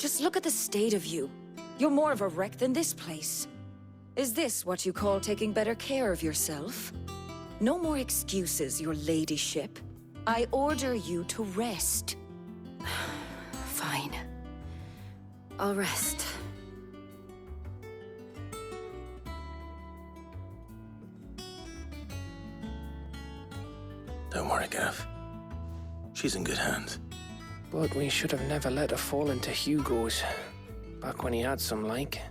Just look at the state of you. You're more of a wreck than this place. Is this what you call taking better care of yourself? No more excuses, your ladyship. I order you to rest. Fine. I'll rest. Don't worry, Gav. She's in good hands. But we should have never let her fall into Hugo's. Back when he had some like.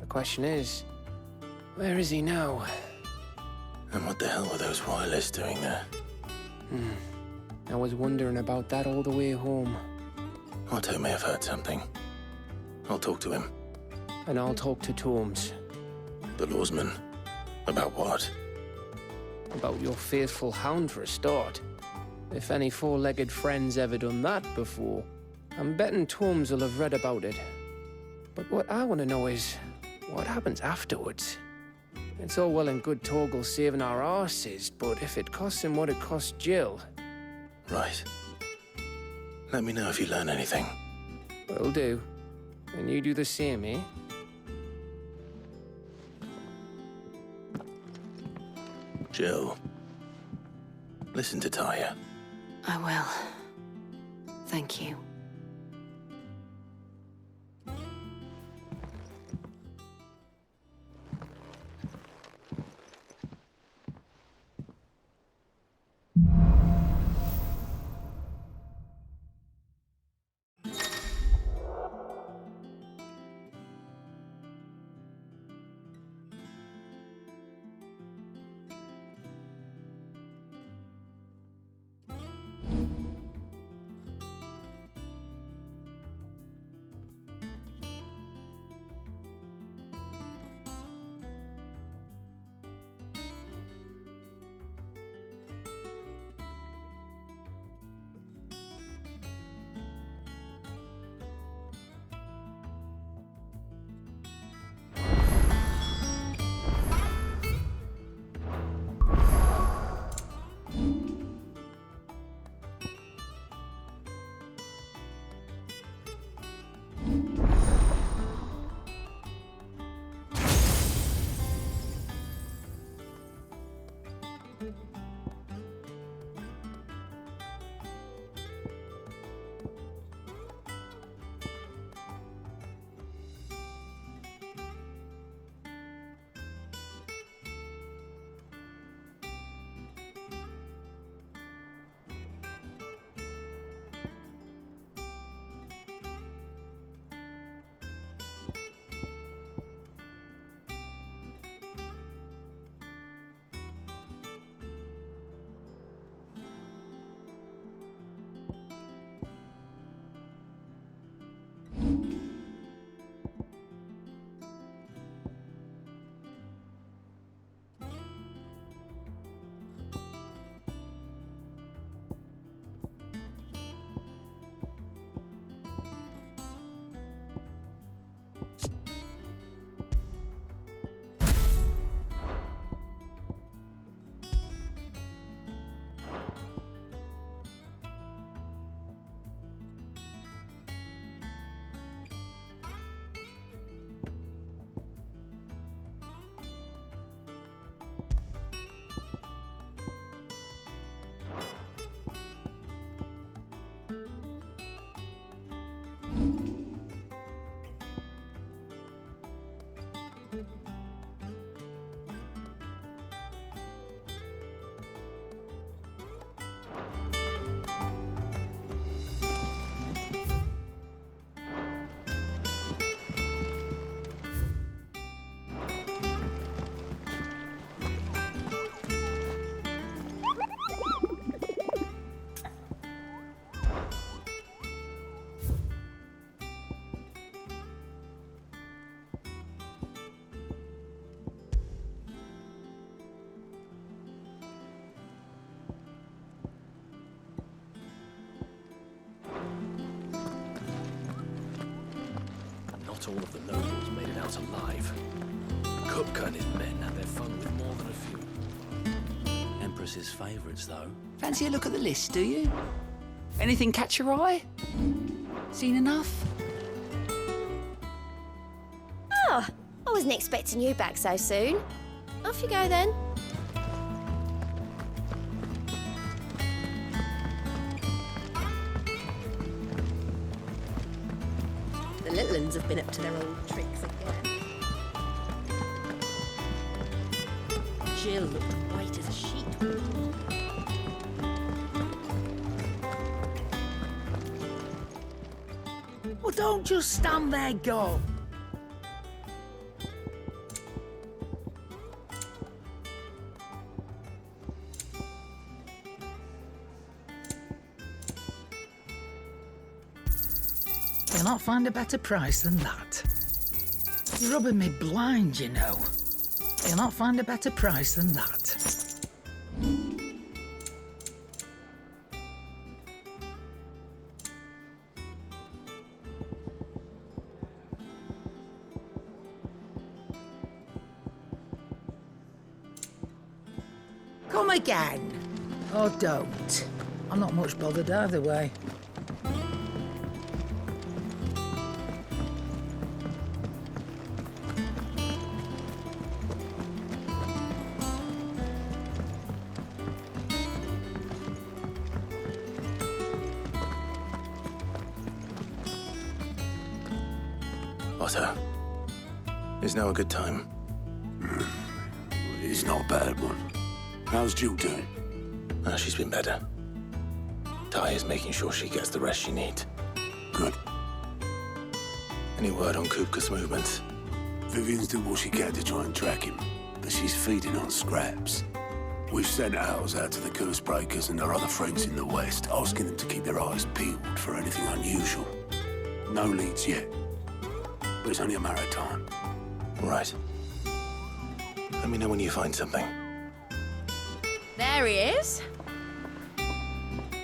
The question is, where is he now? And what the hell were those royalists doing there? I was wondering about that all the way home. Otto may have heard something. I'll talk to him. And I'll talk to Tomes. The lawsman. About what? About your faithful hound for a start. If any four-legged friend's ever done that before, I'm betting Tomes will have read about it. But what I want to know is, what happens afterwards? It's all well and good Torgal saving our arses, but if it costs him what it cost Jill... Right. Let me know if you learn anything. Will do. And you do the same, eh? Jill. Listen to Taya. I will. Thank you. Not all of the nobles made it out alive. Kupka and his men had their fun with more than a few. Empress's favourites, though. Fancy a look at the list, do you? Anything catch your eye? Seen enough? I wasn't expecting you back so soon. Off you go then. The little uns have been up to their old tricks again. Jill looked white as a sheet. Well, don't just stand there, go. You'll not find a better price than that. You're rubbing me blind, you know. You'll not find a better price than that. Come again. Or don't. I'm not much bothered either way. Otto, is now a good time? It's not a bad one. How's Jill doing? She's been better. Ty is making sure she gets the rest she needs. Good. Any word on Kupka's movements? Vivian's doing what she can to try and track him, but she's feeding on scraps. We've sent ours out to the curse breakers and our other friends in the west, asking them to keep their eyes peeled for anything unusual. No leads yet, but it's only a matter of time. Right. Let me know when you find something. There he is.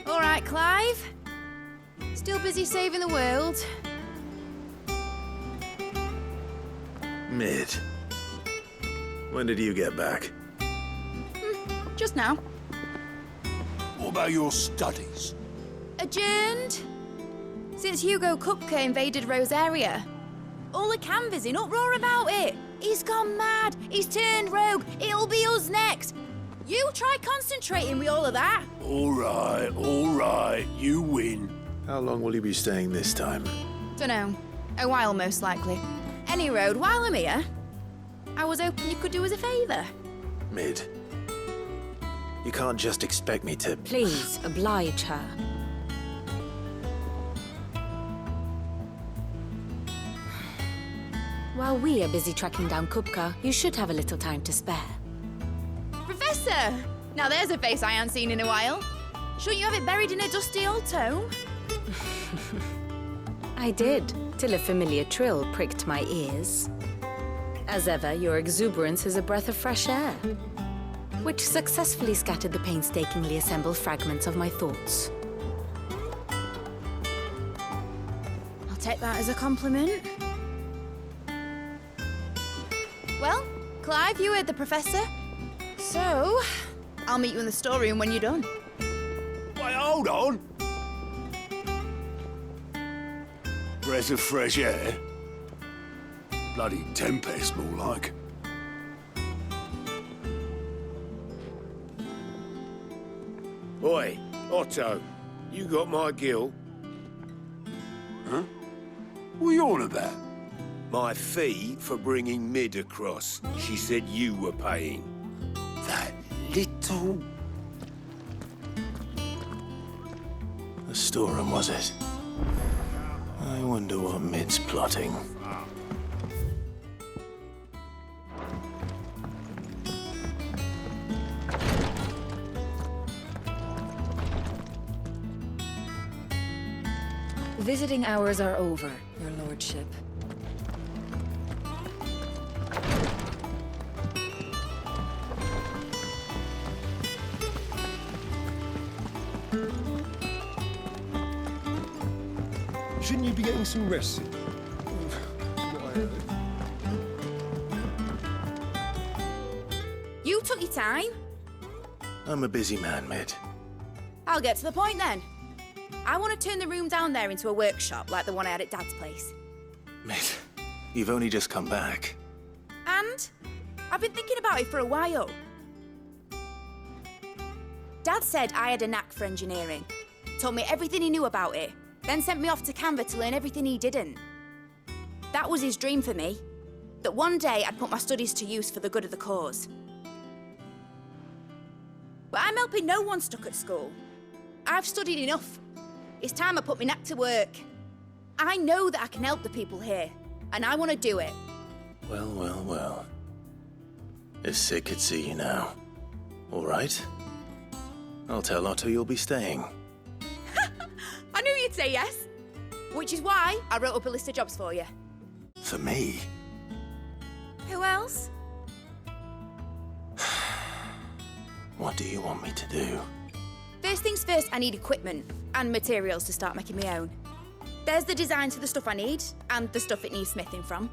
All right, Clive. Still busy saving the world. Mid. When did you get back? Just now. What about your studies? Adjourned. Since Hugo Kupka invaded Rosaria. All the canvassers in uproar about it. He's gone mad. He's turned rogue. It'll be us next. You try concentrating with all of that. All right, you win. How long will you be staying this time? Dunno. A while, most likely. Any road, while I'm here, I was hoping you could do us a favour. Mid. You can't just expect me to... Please, oblige her. While we are busy tracking down Kupka, you should have a little time to spare. Professor! Now there's a face I haven't seen in a while. Shouldn't you have it buried in a dusty old tome? I did, till a familiar trill pricked my ears. As ever, your exuberance is a breath of fresh air, which successfully scattered the painstakingly assembled fragments of my thoughts. I'll take that as a compliment. Well, Clive, you heard the Professor. So, I'll meet you in the storeroom when you're done. Wait, hold on. Breath of fresh air? Bloody tempest, more like. Oi, Otto, you got my gill? Huh? What are you on about? My fee for bringing Mid across. She said you were paying. That little... The storeroom, was it? I wonder what Mid's plotting. Visiting hours are over, your lordship. Shouldn't you be getting some rest? You took your time. I'm a busy man, Mid. I'll get to the point then. I want to turn the room down there into a workshop like the one I had at Dad's place. Mid, you've only just come back. And I've been thinking about it for a while. Dad said I had a knack for engineering, told me everything he knew about it, then sent me off to Canva to learn everything he didn't. That was his dream for me, that one day I'd put my studies to use for the good of the cause. But I'm helping no one stuck at school. I've studied enough. It's time I put my knack to work. I know that I can help the people here, and I want to do it. Well, well, well. If Sid could see you now. All right. I'll tell Otto you'll be staying. I knew you'd say yes. Which is why I wrote up a list of jobs for you. For me? Who else? What do you want me to do? First things first, I need equipment and materials to start making my own. There's the designs for the stuff I need and the stuff it needs smithing from.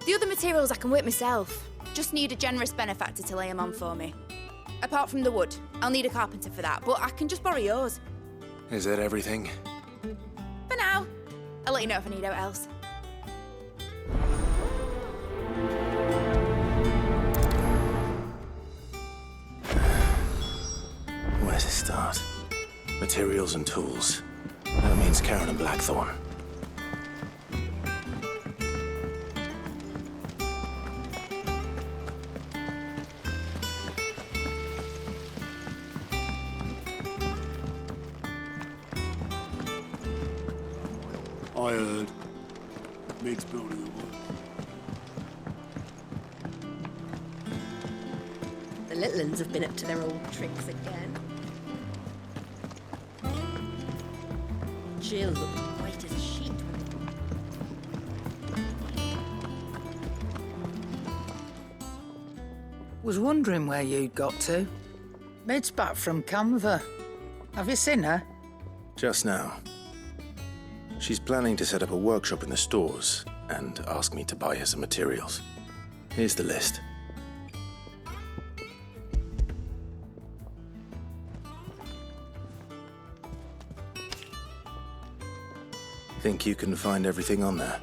The other materials I can work myself. Just need a generous benefactor to lay them on for me. Apart from the wood, I'll need a carpenter for that, but I can just borrow yours. Is that everything? For now. I'll let you know if I need out else. Where to start? Materials and tools. That means Karen and Blackthorn. I heard. Mid's building the wood. The little ones have been up to their old tricks again. Jill looked white as a sheet. Was wondering where you'd got to. Mid's back from Canva. Have you seen her? Just now. She's planning to set up a workshop in the stores and ask me to buy her some materials. Here's the list. Think you can find everything on there?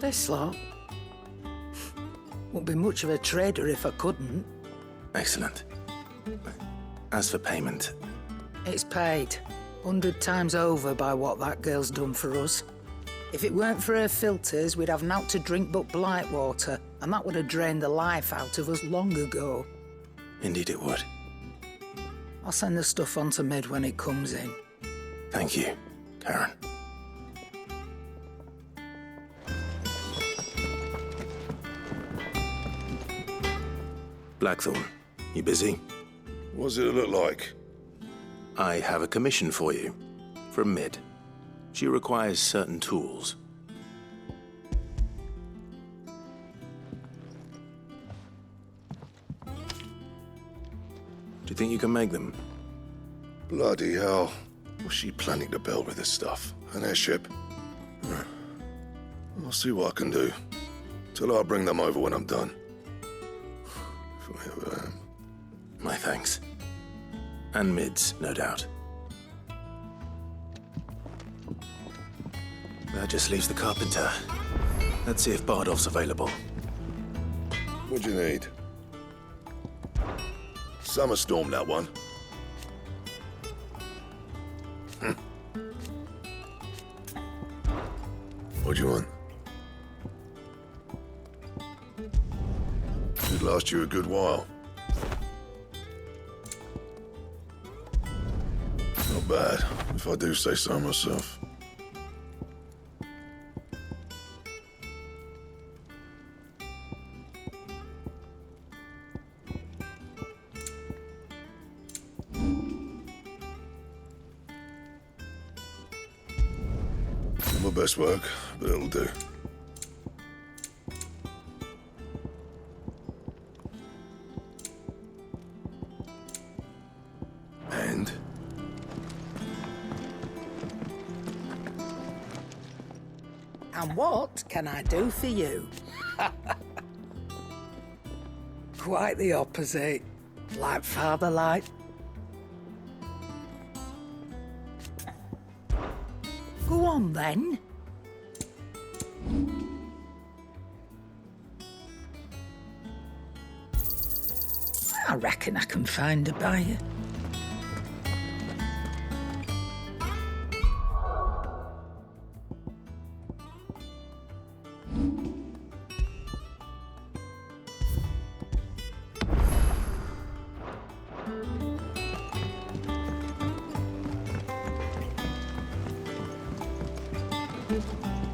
This lot. Wouldn't be much of a trader if I couldn't. Excellent. As for payment, It's paid 100 times over by what that girl's done for us. If it weren't for her filters, we'd have naught to drink but blight water, and that would have drained the life out of us long ago. indeed it would. I'll send the stuff on to Mid when it comes in. Thank you, Karen. Blackthorn, you busy? What's it look like? I have a commission for you, from Mid. She requires certain tools. Do you think you can make them? Bloody hell. What's she planning to build with this stuff? An airship? I'll see what I can do. Till I bring them over when I'm done. If I ever am. My thanks. And Mid's, no doubt. That just leaves the carpenter. Let's see if Bardolph's available. What do you need? Summer storm, that one. What do you want? Should last you a good while. Not bad, if I do say so myself. Not my best work, but it'll do. And? And what can I do for you? Quite the opposite. Like father like. Go on then. reckon I can find a buyer.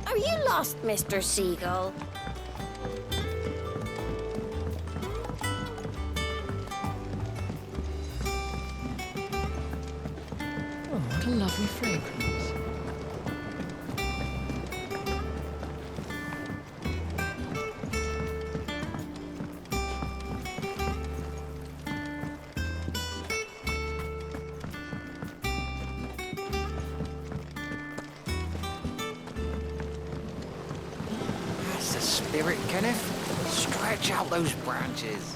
Are you lost, Mr. Seagull? Oh, what a lovely fragrance. That's the spirit, Kenneth. Stretch out those branches.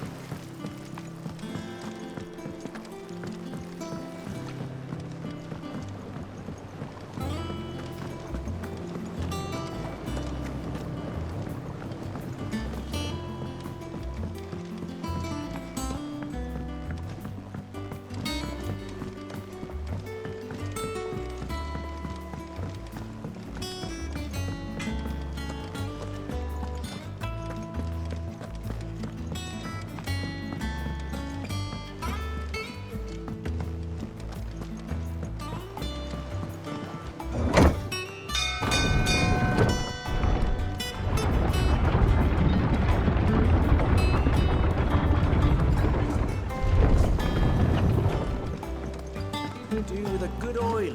Do with a good oil.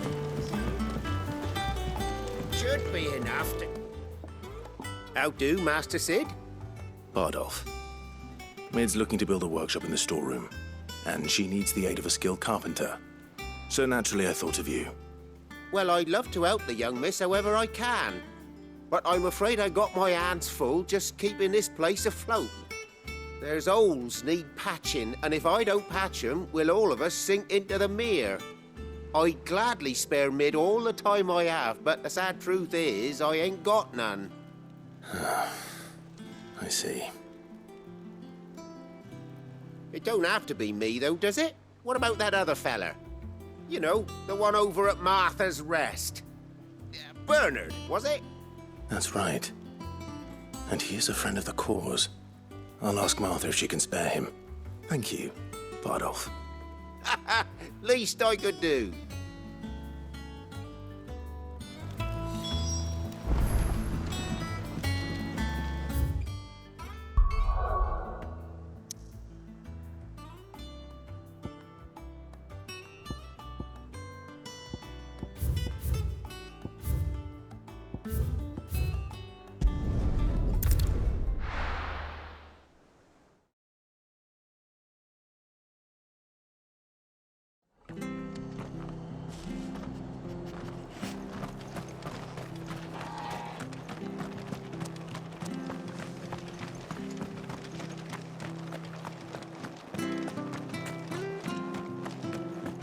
Should be enough to... How do, Master Sid? Bardolph. Maid's looking to build a workshop in the storeroom, and she needs the aid of a skilled carpenter. So naturally I thought of you. Well, I'd love to help the young miss however I can. But I'm afraid I got my hands full just keeping this place afloat. There's holes need patching, and if I don't patch 'em, we'll all of us sink into the mere. I'd gladly spare Mid all the time I have, but the sad truth is, I ain't got none. I see. It don't have to be me, though, does it? What about that other fella? You know, the one over at Martha's Rest. Bernard, was it? That's right. And he is a friend of the cause. I'll ask Martha if she can spare him. Thank you, Bardolph. Least I could do.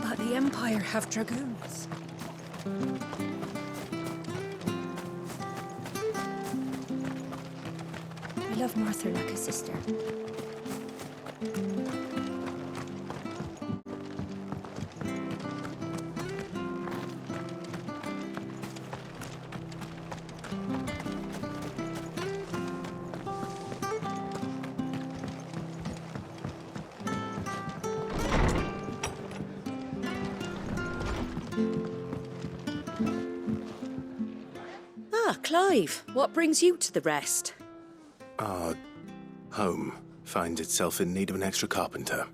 But the Empire have dragoons. I love Martha like a sister. Ah, Clive, what brings you to the Rest? Our home finds itself in need of an extra carpenter.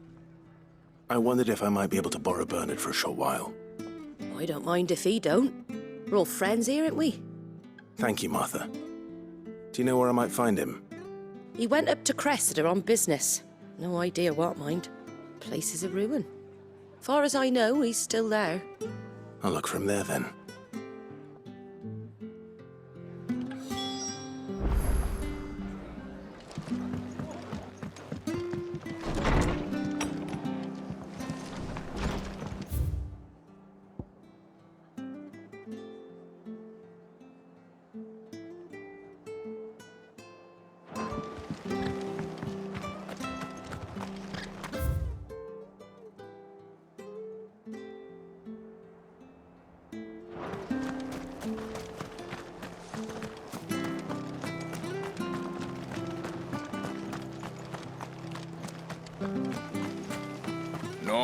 I wondered if I might be able to borrow Bernard for a short while. I don't mind if he don't. We're all friends here, aren't we? Thank you, Martha. Do you know where I might find him? He went up to Cressida on business. No idea what, mind. Place is a ruin. Far as I know, he's still there. I'll look for him there then.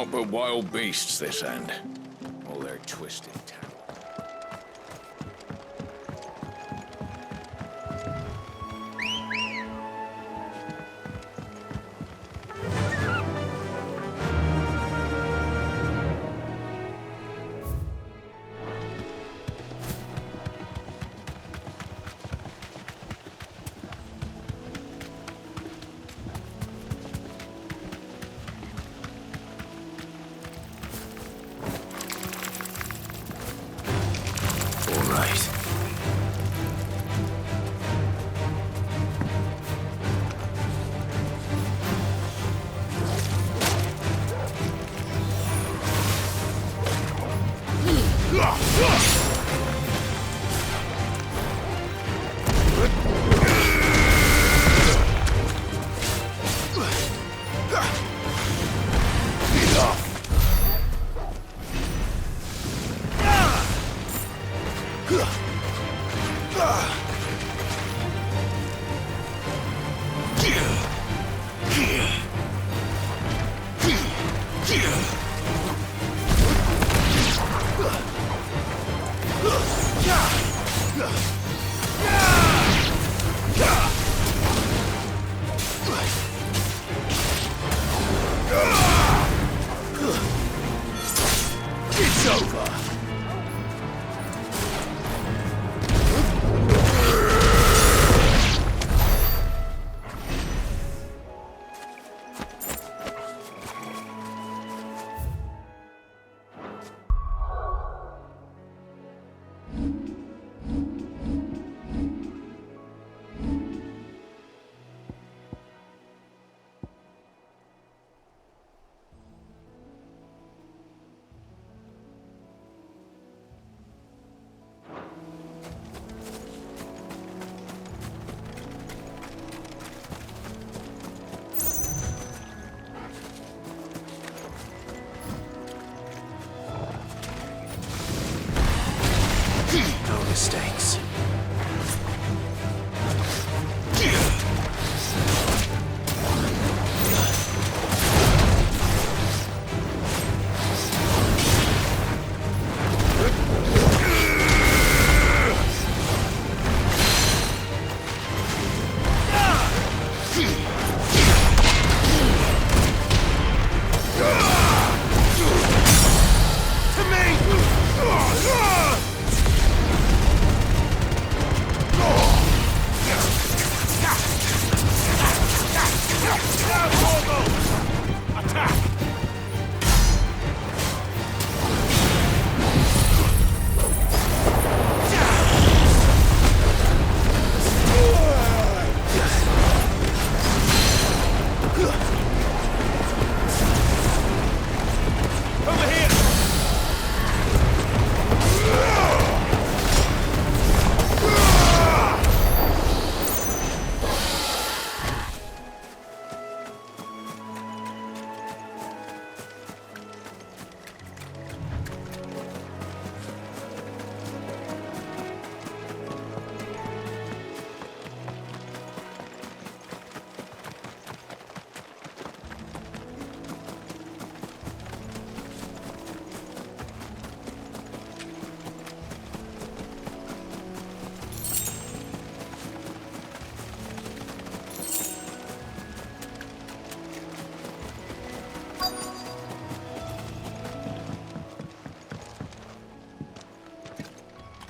Naught but wild beasts this end. All their twisted town. It's over. No mistakes.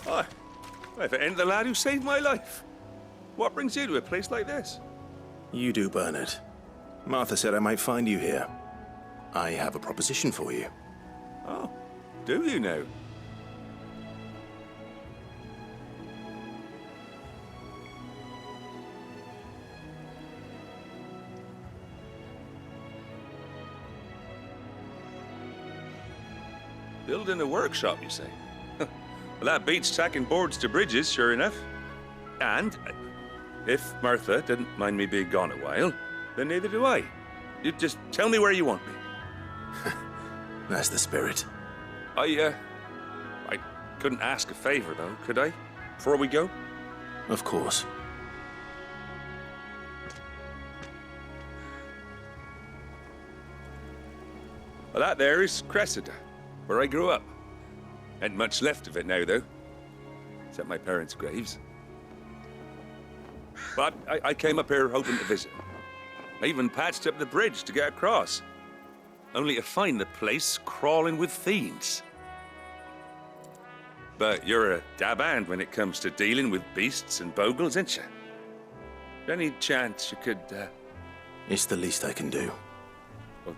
Hi. If it ain't the lad who saved my life. What brings you to a place like this? You do, Bernard. Martha said I might find you here. I have a proposition for you. Oh, do you now? Building a workshop, you say? Well, that beats tacking boards to bridges, sure enough. And if Martha didn't mind me being gone a while, then neither do I. You just tell me where you want me. That's the spirit. I couldn't ask a favor, though, could I? Before we go? Of course. Well, that there is Cressida, where I grew up. Ain't much left of it now, though. Except my parents' graves. But I came up here hoping to visit. I even patched up the bridge to get across. Only to find the place crawling with fiends. But you're a dab hand when it comes to dealing with beasts and bogles, ain't you? Any chance you could, It's the least I can do. Well,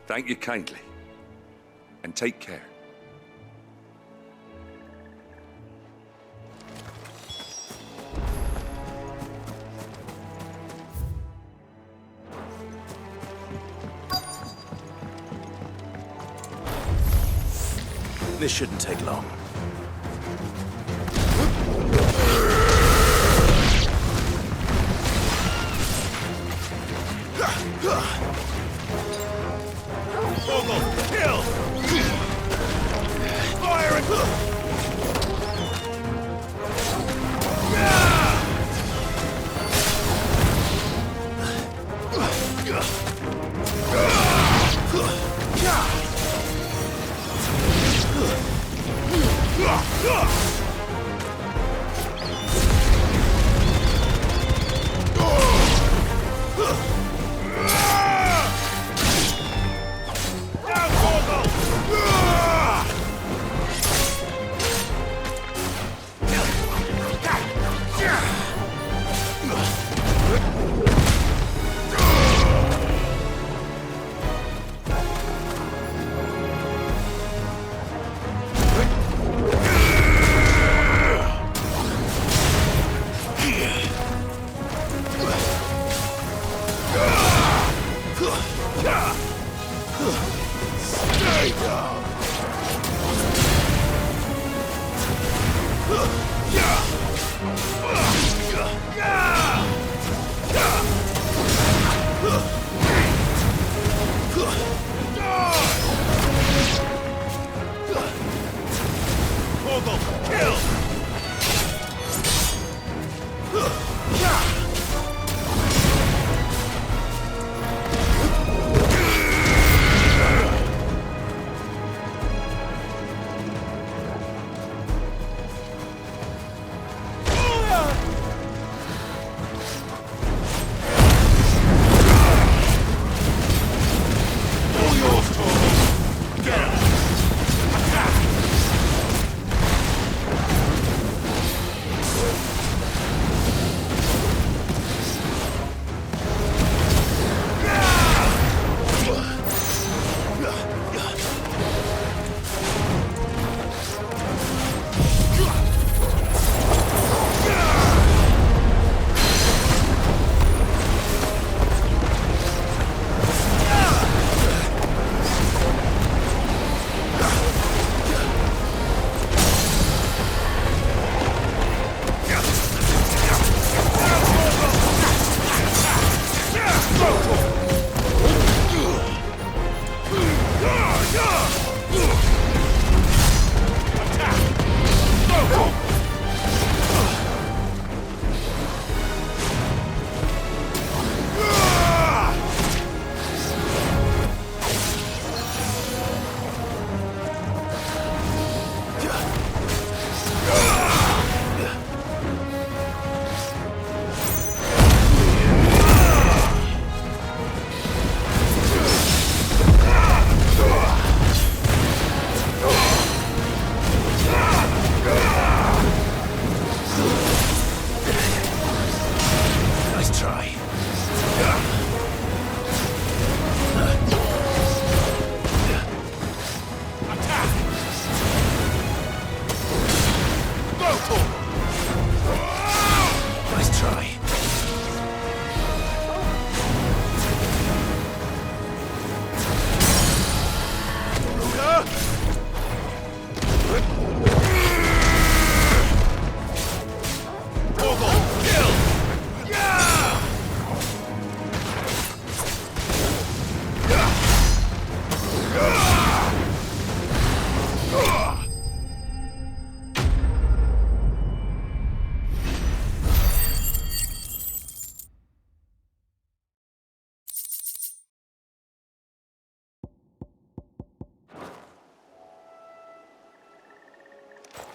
thank you kindly. And take care. This shouldn't take long. Kill! Fire and...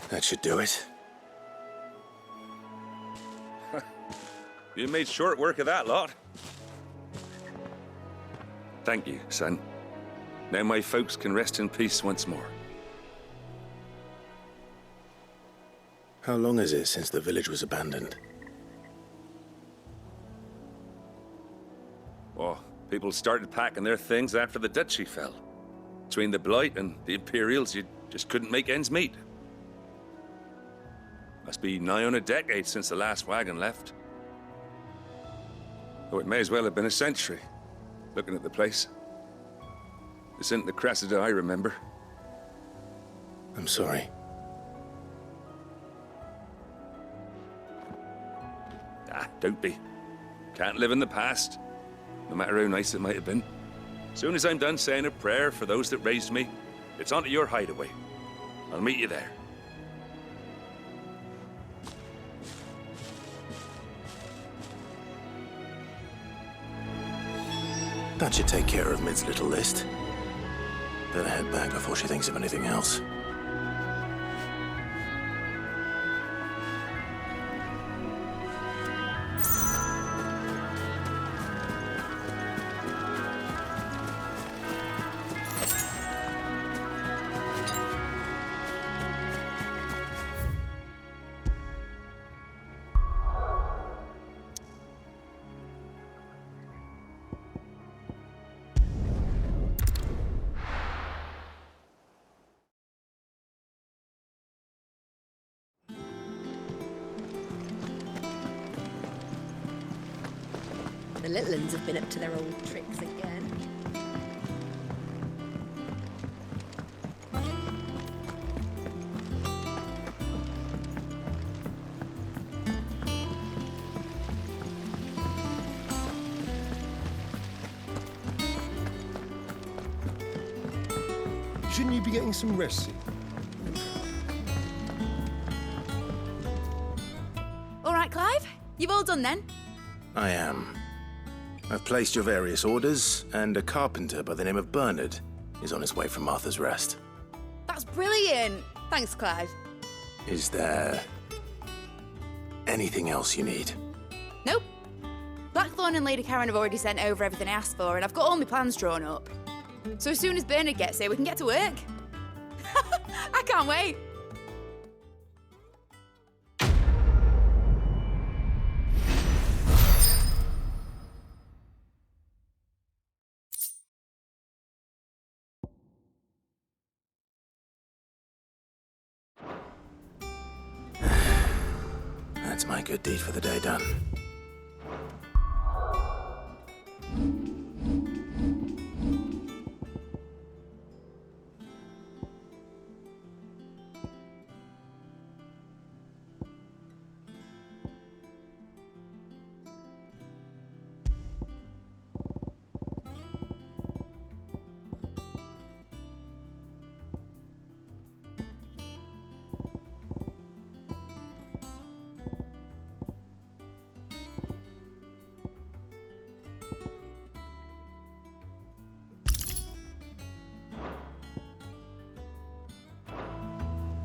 That should do it. You made short work of that lot. Thank you, son. Now my folks can rest in peace once more. How long is it since the village was abandoned? Oh, people started packing their things after the duchy fell. Between the Blight and the Imperials, you just couldn't make ends meet. Must be nigh on a decade since the last wagon left. Oh, it may as well have been a century, looking at the place. This isn't the Cressida I remember. I'm sorry. Ah, don't be. Can't live in the past, no matter how nice it might have been. Soon as I'm done saying a prayer for those that raised me, it's on to your hideaway. I'll meet you there. That should take care of Mid's little list. Better head back before she thinks of anything else. The little ones have been up to their old tricks again. Shouldn't you be getting some rest? All right, Clive. You've all done then? I am. I've placed your various orders, and a carpenter by the name of Bernard is on his way from Martha's Rest. That's brilliant. Thanks, Clive. Is there anything else you need? Nope. Blackthorn and Lady Karen have already sent over everything I asked for, and I've got all my plans drawn up. So as soon as Bernard gets here, we can get to work. I can't wait. That's my good deed for the day done.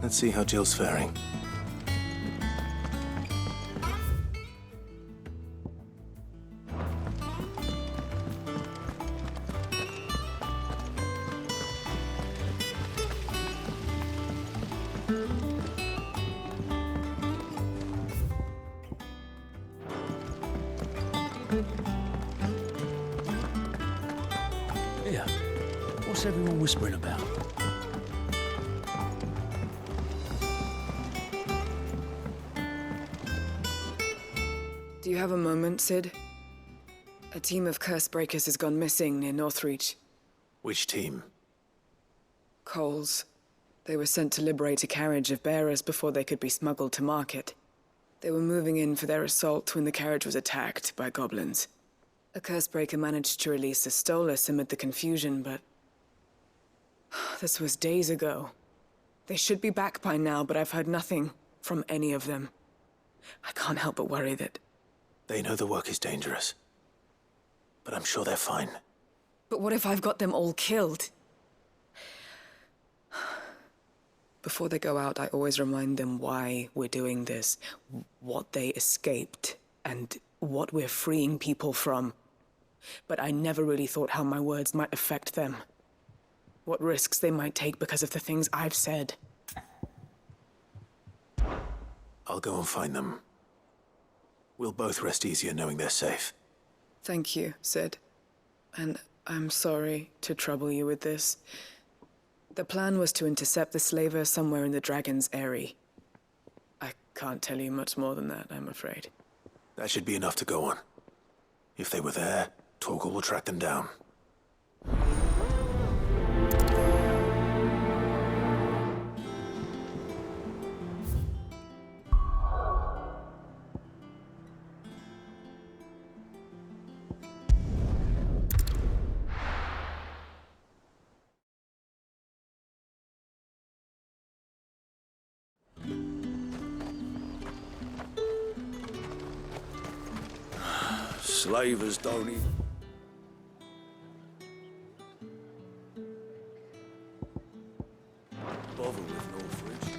Let's see how Jill's faring. Yeah. What's everyone whispering about? Do you have a moment, Sid? A team of curse breakers has gone missing near Northreach. Which team? Coles. They were sent to liberate a carriage of bearers before they could be smuggled to market. They were moving in for their assault when the carriage was attacked by goblins. A curse breaker managed to release a Stolas amid the confusion, but... this was days ago. They should be back by now, but I've heard nothing from any of them. I can't help but worry that... They know the work is dangerous. But I'm sure they're fine. But what if I've got them all killed? Before they go out, I always remind them why we're doing this, what they escaped, and what we're freeing people from. But I never really thought how my words might affect them. What risks they might take because of the things I've said. I'll go and find them. We'll both rest easier knowing they're safe. Thank you, Sid. And I'm sorry to trouble you with this. The plan was to intercept the slaver somewhere in the Dragon's Eyrie. I can't tell you much more than that, I'm afraid. That should be enough to go on. If they were there, Torgal will track them down. Slavers don't even... bother with Northridge.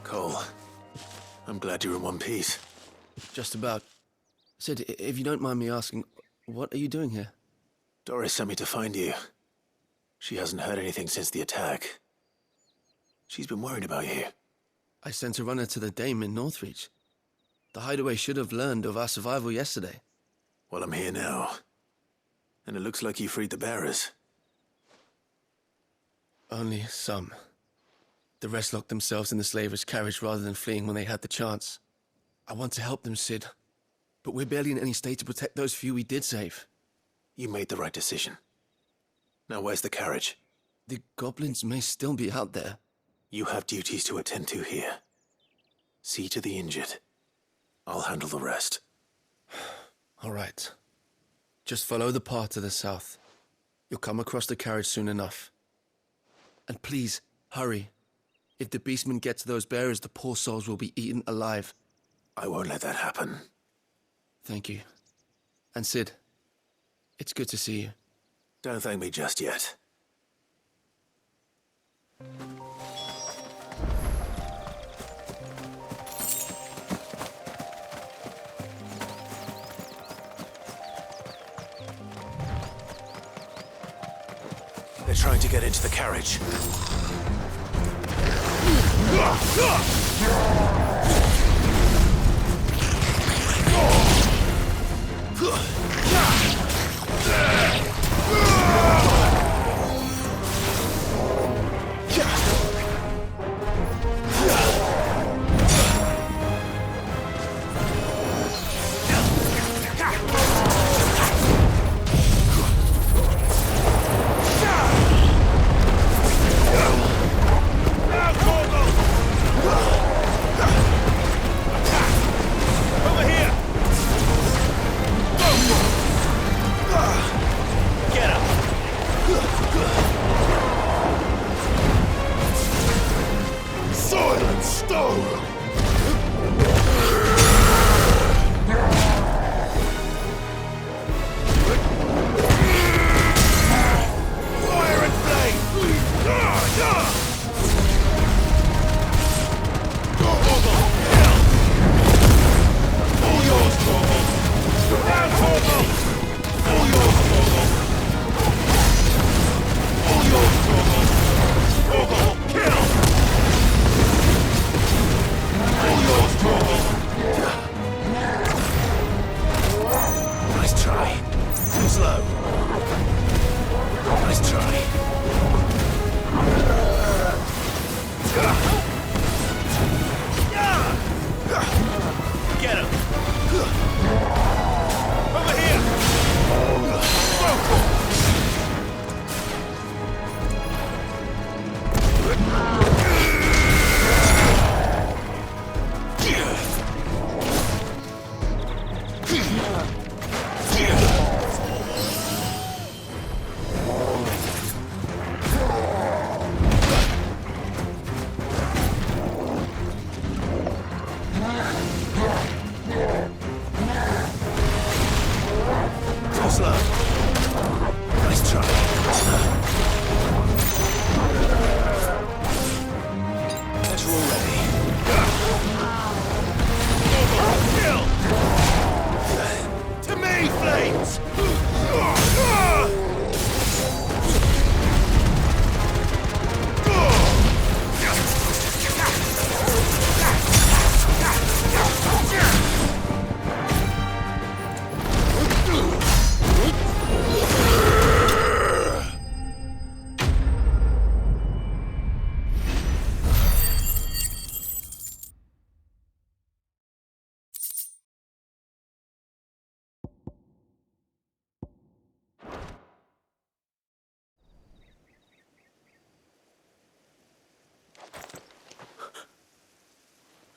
Cole, I'm glad you're in one piece. Just about. Sid, if you don't mind me asking, what are you doing here? Doris sent me to find you. She hasn't heard anything since the attack. She's been worried about you. I sent a runner to the Dame in Northreach. The Hideaway should have learned of our survival yesterday. Well, I'm here now. And it looks like you freed the bearers. Only some. The rest locked themselves in the slaver's carriage rather than fleeing when they had the chance. I want to help them, Sid. But we're barely in any state to protect those few we did save. You made the right decision. Now where's the carriage? The goblins may still be out there. You have duties to attend to here. See to the injured. I'll handle the rest. All right. Just follow the path to the south. You'll come across the carriage soon enough. And please, hurry. If the beastmen get to those bearers, the poor souls will be eaten alive. I won't let that happen. Thank you. And Sid, it's good to see you. Don't thank me just yet. They're trying to get into the carriage.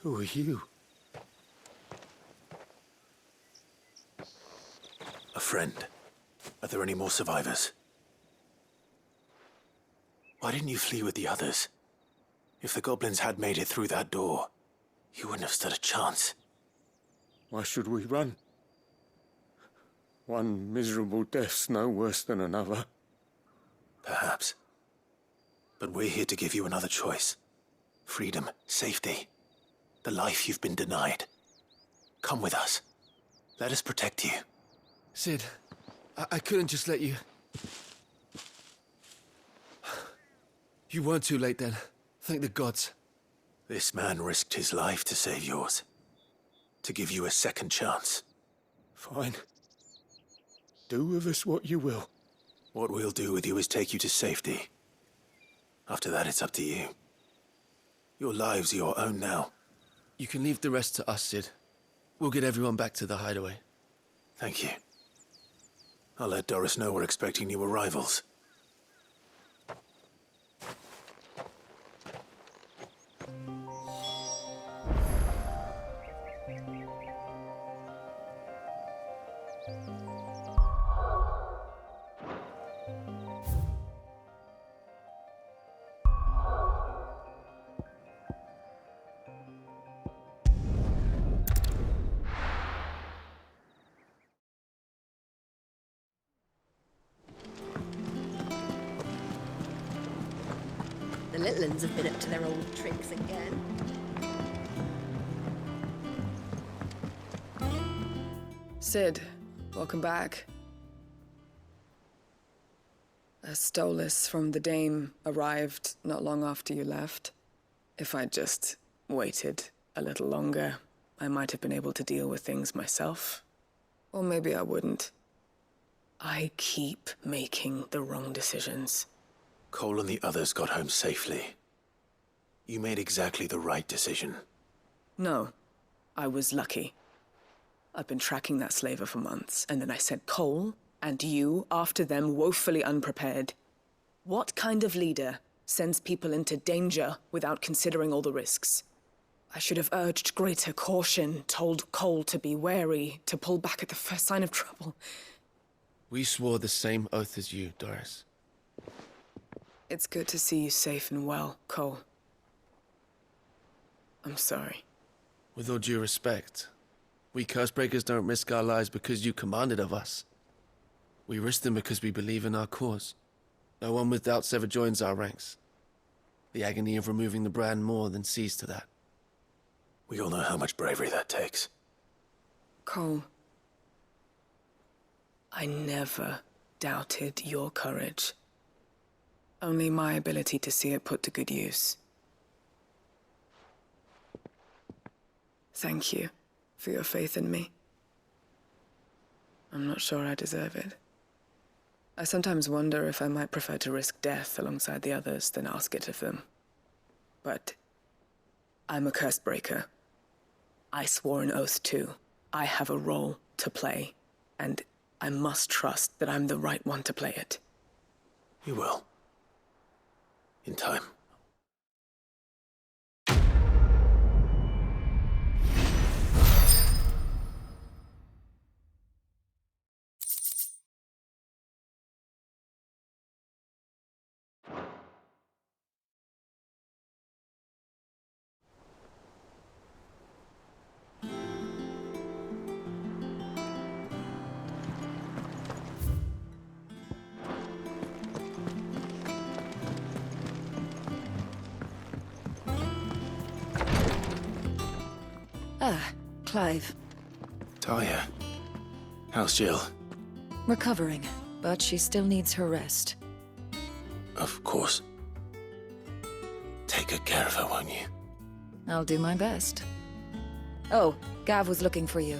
Who are you? A friend. Are there any more survivors? Why didn't you flee with the others? If the goblins had made it through that door, you wouldn't have stood a chance. Why should we run? One miserable death's no worse than another. Perhaps. But we're here to give you another choice. Freedom, safety, the life you've been denied. Come with us. Let us protect you. Sid, I couldn't just let you... You weren't too late then. Thank the gods. This man risked his life to save yours. To give you a second chance. Fine. Do with us what you will. What we'll do with you is take you to safety. After that, it's up to you. Your lives are your own now. You can leave the rest to us, Sid. We'll get everyone back to the hideaway. Thank you. I'll let Doris know we're expecting new arrivals. The little ones have been up to their old tricks again. Sid, welcome back. A stolus from the Dame arrived not long after you left. If I'd just waited a little longer, I might have been able to deal with things myself. Or maybe I wouldn't. I keep making the wrong decisions. Cole and the others got home safely. You made exactly the right decision. No, I was lucky. I've been tracking that slaver for months, and then I sent Cole and you after them woefully unprepared. What kind of leader sends people into danger without considering all the risks? I should have urged greater caution, told Cole to be wary, to pull back at the first sign of trouble. We swore the same oath as you, Doris. It's good to see you safe and well, Cole. I'm sorry. With all due respect, we Cursebreakers don't risk our lives because you commanded of us. We risk them because we believe in our cause. No one with doubts ever joins our ranks. The agony of removing the brand more than sees to that. We all know how much bravery that takes. Cole, I never doubted your courage. Only my ability to see it put to good use. Thank you for your faith in me. I'm not sure I deserve it. I sometimes wonder if I might prefer to risk death alongside the others than ask it of them. But I'm a Cursebreaker. I swore an oath too. I have a role to play, and I must trust that I'm the right one to play it. You will. In time. Ah, Clive. Talia. How's Jill? Recovering, but she still needs her rest. Of course. Take good care of her, won't you? I'll do my best. Oh, Gav was looking for you.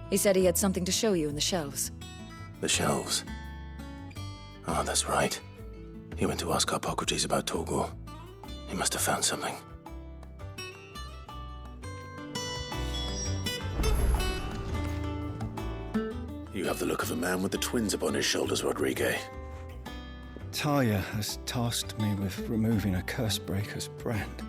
He said he had something to show you in the shelves. The shelves. Oh, that's right. He went to ask Harpocrates about Torgor. He must have found something. You have the look of a man with the twins upon his shoulders, Rodrigue. Talia has tasked me with removing a Cursebreaker's brand.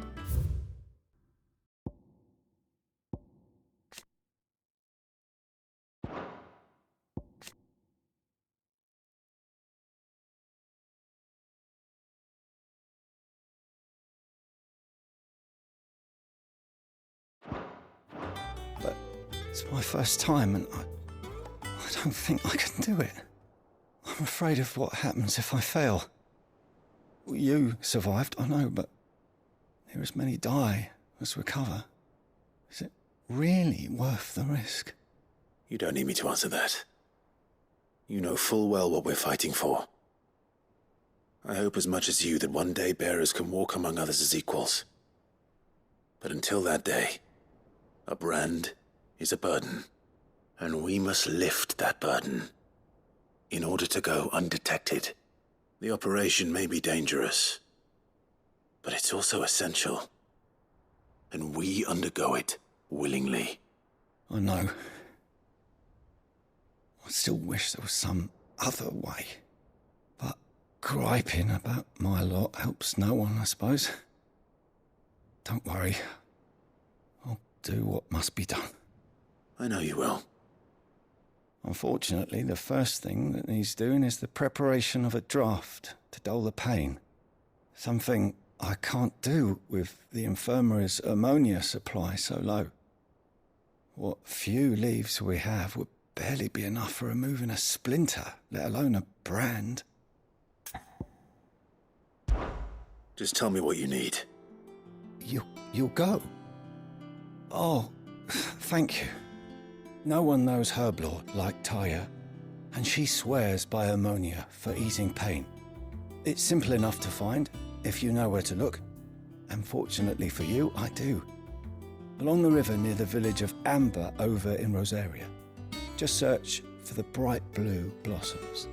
It's my first time, and I don't think I can do it. I'm afraid of what happens if I fail. You survived, I know, but near as many die as recover. Is it really worth the risk? You don't need me to answer that. You know full well what we're fighting for. I hope as much as you that one day bearers can walk among others as equals. But until that day, a brand is a burden, and we must lift that burden in order to go undetected. The operation may be dangerous, but it's also essential, and we undergo it willingly. I know. I still wish there was some other way. But griping about my lot helps no one, I suppose. Don't worry. I'll do what must be done. I know you will. Unfortunately, the first thing that needs doing is the preparation of a draft to dull the pain. Something I can't do with the infirmary's ammonia supply so low. What few leaves we have would barely be enough for removing a splinter, let alone a brand. Just tell me what you need. You'll go? Oh, thank you. No one knows Herblord like Taya, and she swears by ammonia for easing pain. It's simple enough to find, if you know where to look. And fortunately for you, I do. Along the river near the village of Amber over in Rosaria. Just search for the bright blue blossoms.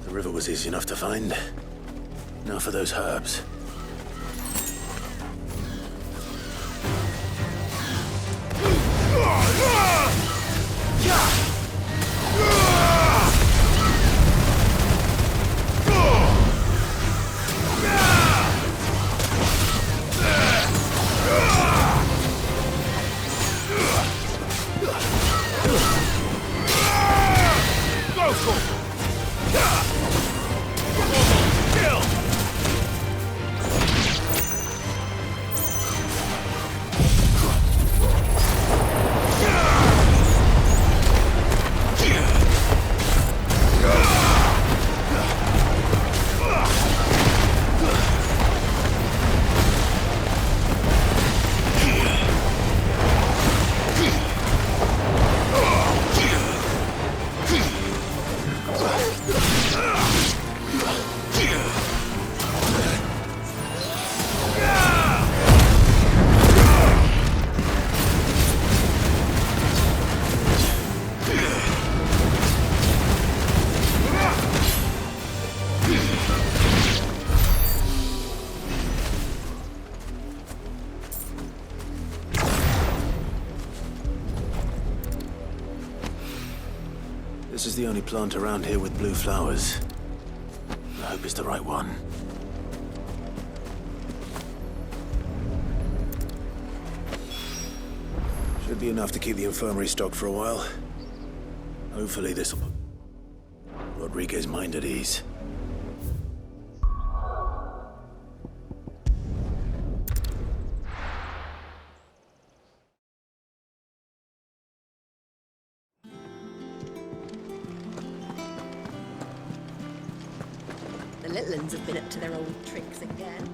The river was easy enough to find. Now for those herbs. This is the only plant around here with blue flowers. I hope it's the right one. Should be enough to keep the infirmary stocked for a while. Hopefully this'll put Rodriguez's mind at ease. The little ones have been up to their old tricks again.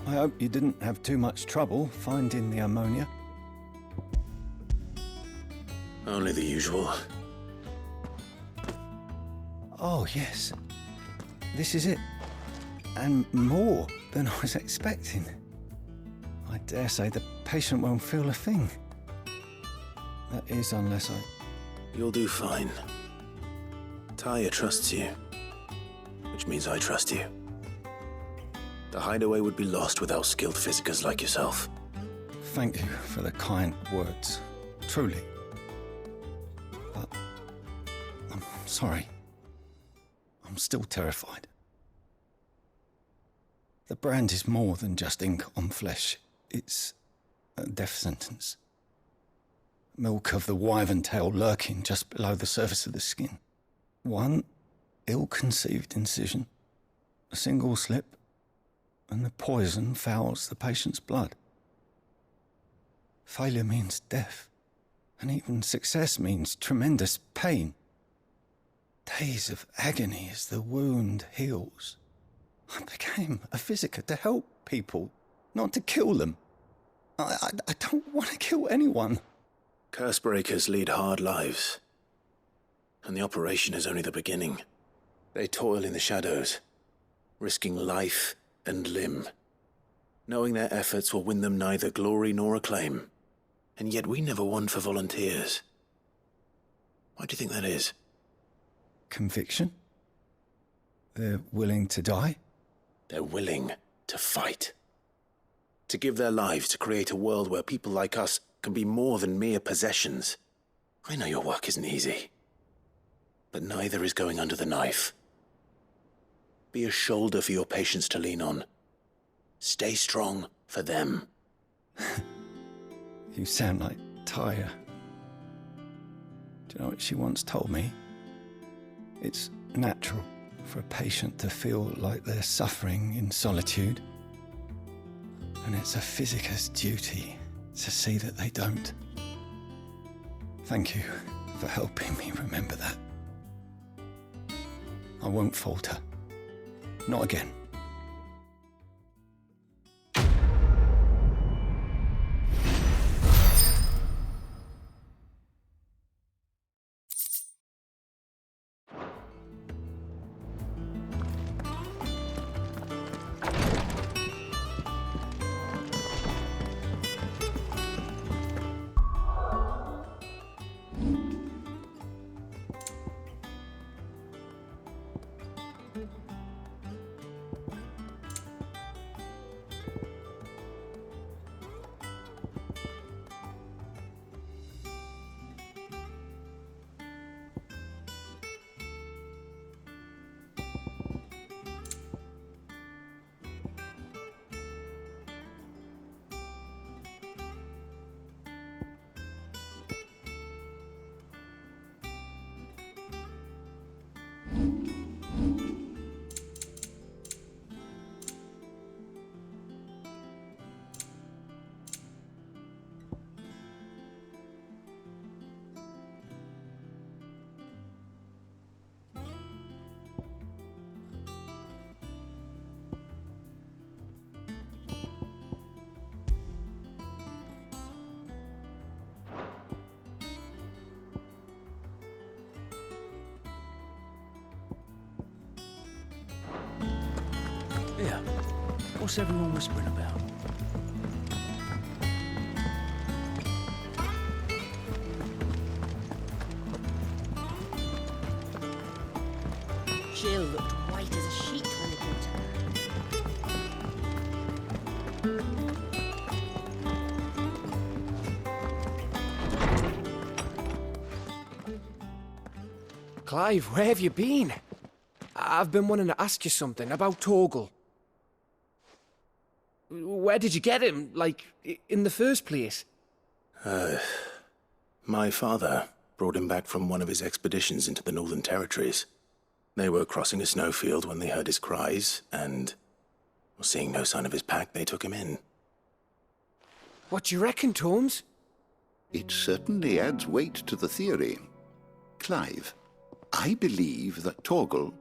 I hope you didn't have too much trouble finding the ammonia. Only the usual. Oh, yes. This is it. And more than I was expecting. I dare say the patient won't feel a thing. That is, unless I... You'll do fine. Taya trusts you, which means I trust you. The hideaway would be lost without skilled physicers like yourself. Thank you for the kind words. Truly. But I'm sorry. I'm still terrified. The brand is more than just ink on flesh. It's a death sentence. Milk of the wyvern tail lurking just below the surface of the skin. One ill-conceived incision, a single slip, and the poison fouls the patient's blood. Failure means death, and even success means tremendous pain. Days of agony as the wound heals. I became a physiker to help people, not to kill them. I don't want to kill anyone. Cursebreakers lead hard lives, and the operation is only the beginning. They toil in the shadows, risking life and limb, knowing their efforts will win them neither glory nor acclaim. And yet we never won for volunteers. Why do you think that is? Conviction? They're willing to die? They're willing to fight. To give their lives to create a world where people like us can be more than mere possessions. I know your work isn't easy, but neither is going under the knife. Be a shoulder for your patients to lean on. Stay strong for them. You sound like Taya. Do you know what she once told me? It's natural for a patient to feel like they're suffering in solitude. And it's a physiker's duty to see that they don't. Thank you for helping me remember that. I won't falter. Not again. Yeah. What's everyone whispering about? Jill looked white as a sheet when they came to her. Clive, where have you been? I've been wanting to ask you something about Torgal. Where did you get him, like, in the first place? My father brought him back from one of his expeditions into the Northern Territories. They were crossing a snowfield when they heard his cries, and, seeing no sign of his pack, they took him in. What do you reckon, Torms? It certainly adds weight to the theory. Clive, I believe that Torgal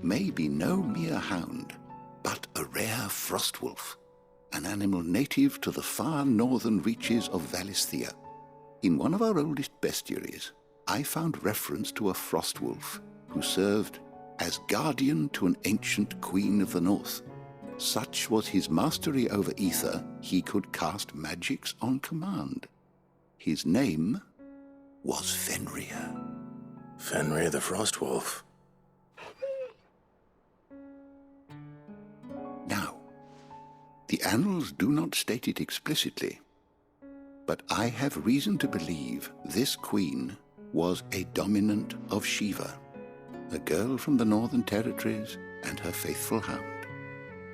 may be no mere hound, but a rare frostwolf, an animal native to the far northern reaches of Valisthea. In one of our oldest bestiaries, I found reference to a frostwolf who served as guardian to an ancient queen of the north. Such was his mastery over ether, he could cast magics on command. His name was Fenrir. Fenrir the Frostwolf. Now, the annals do not state it explicitly, but I have reason to believe this queen was a dominant of Shiva, a girl from the Northern Territories and her faithful hound.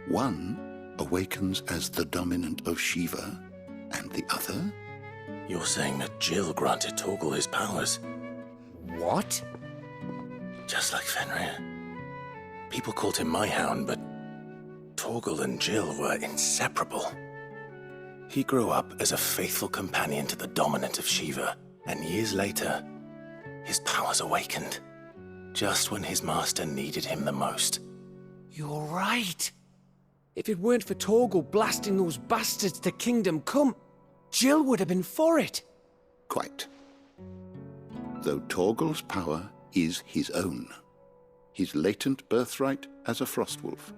One awakens as the dominant of Shiva, and the other? You're saying that Jill granted Torgal his powers? What? Just like Fenrir. People called him my hound, but Torgal and Jill were inseparable. He grew up as a faithful companion to the dominant of Shiva, and years later, his powers awakened, just when his master needed him the most. You're right. If it weren't for Torgal blasting those bastards to Kingdom Come, Jill would have been for it. Quite. Though Torgal's power is his own, his latent birthright as a Frostwolf.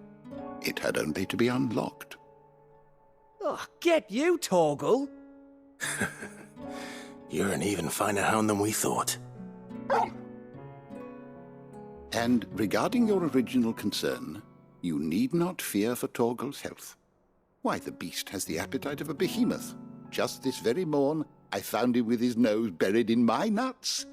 It had only to be unlocked. Oh, get you, Torgal! You're an even finer hound than we thought. And regarding your original concern, you need not fear for Torgal's health. Why, the beast has the appetite of a behemoth. Just this very morn, I found him with his nose buried in my nuts.